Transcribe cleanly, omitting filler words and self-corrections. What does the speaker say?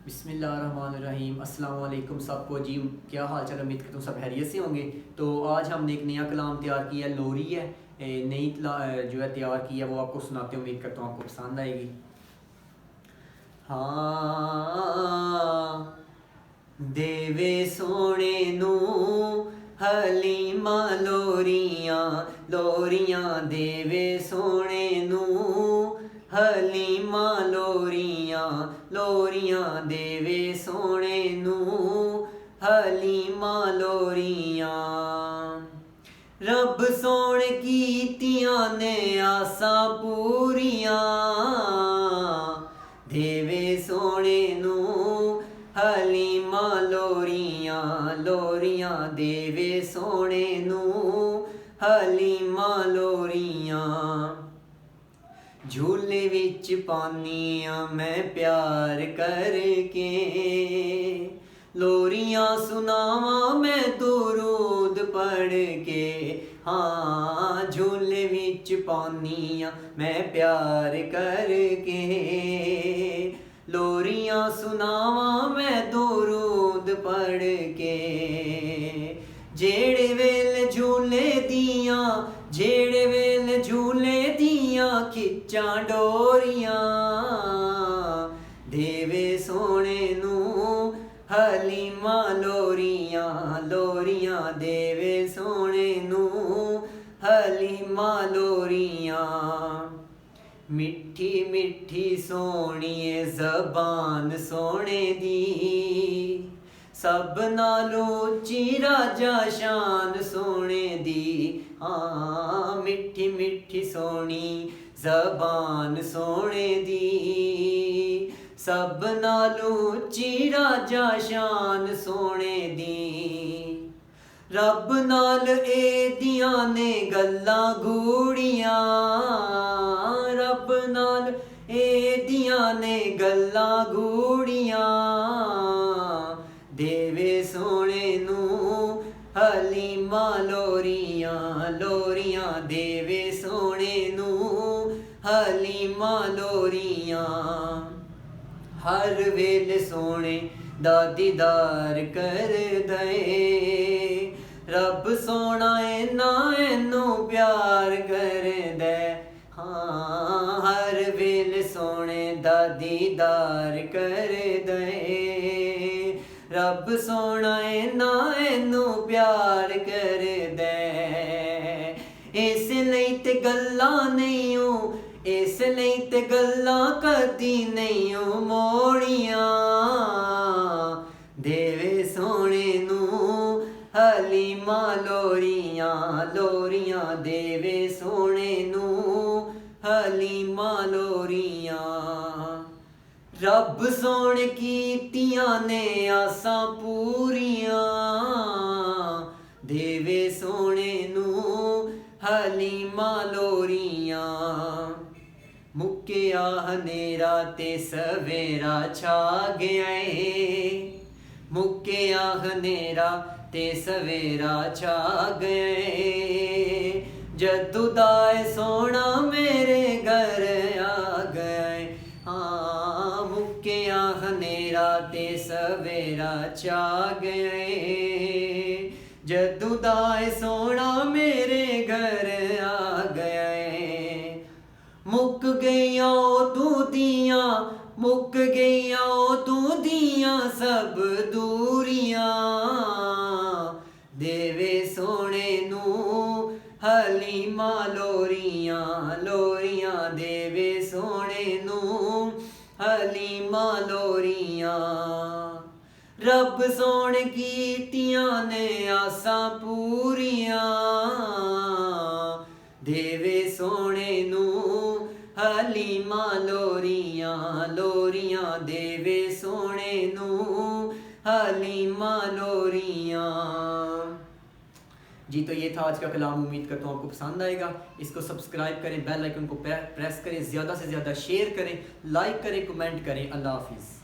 बिस्मिल्लाहिर्रहमानिर्रहीम अस्सलाम वालेकुम सबको जी। क्या हाल चाल, उम्मीद करता हूँ सब खैरियत से होंगे। तो आज हमने एक नया कलाम तैयार किया है, लोरी है। नई जो है तैयार की है वो आपको सुनाते, उम्मीद करता हूँ आपको पसंद आएगी। हाँ देवे सोने नू हलीमा लोरियां लोरियां, देवे सोने नू हलीमा लोरियां लोरियां, देवे सोने नू हलीमा लोरियां। रब सोने कीतियां ने आसा पूरियां, देवे सोने नू हलीमा लोरियां लोरियां, देवे सोने नू हलीमा लोरियां। झूले विच पानियां मैं प्यार करके, लोरियां सुनावा मैं दुरूद पढ़ के। हाँ झूले विच पानियां मैं प्यार करके, लोरियां सुनावा मैं दुरूद पढ़ के। जेड़े वेल झूले दियां, जेड़े वेल झूले दियां खिच्चां डोरियां, देवे सोने नू हलीमा लोरियां लोरियां, देवे सोने नू हलीमा लोरियां। मिठी मिठी सोहणीए ज़बान सोने दी, सब नालों उच्ची राजा शान सोने दी। हाँ मिठी मिठी सोहनी ज़बान सोने दी, सब नालों उच्ची राजा शान सोने दी। रब नाल एदियां ने गल्लां गूड़ियां, रब नाल एदियां ने गल्लां गूड़ियां, देवे सोने नू हलीमा लोरियां लोरियां, देवे सोने नू हलीमा लोरियां। हर वेले सोने दा दीदार कर दे, रब सोना इन्ना इनू प्यार कर दे। हाँ हर वेले सोने दा दीदार कर दे, रब सोना इन्ना इनू प्यार कर दे। इस लई ते गल्लां नहीं हो, इस लई ते गल्लां कदी नहीं हो मोड़ियां, देवे सोने नू हलीमा लोरियां लोरियां, देवे सोने नू हलीमा लोरियां। रब सोने कीतियां ने आसां पूरियां, देवे सोने नू हलीमा लोरियां। मुक्किया हनेरा ते सवेरा छा गया है, मुक्किया हनेरा ते सवेरा छा गए। जदू दाए सोना मेरे घर आ गए। हाँ मुक्किया हनेरा ते सवेरा छा गए, जदू दाए सोना मेरे घर आ गए। मुक गईया दूदियां, मुक गईया दूदियां सब दूरियां, देवे सोने नू हलीमा लोरियां लोरियां, देवे सोने नू हलीमा लोरियां। रब सोने कीतियां ने आसां पूरियां, देवे सोने नू हलीमा लोरियां लोरियां, देवे सोने नू हलीमा लोरियां। जी तो ये था आज का कलाम, उम्मीद करता हूँ आपको पसंद आएगा। इसको सब्सक्राइब करें, बेल आइकन को प्रेस करें, ज़्यादा से ज़्यादा शेयर करें, लाइक करें, कमेंट करें। अल्लाह हाफिज़।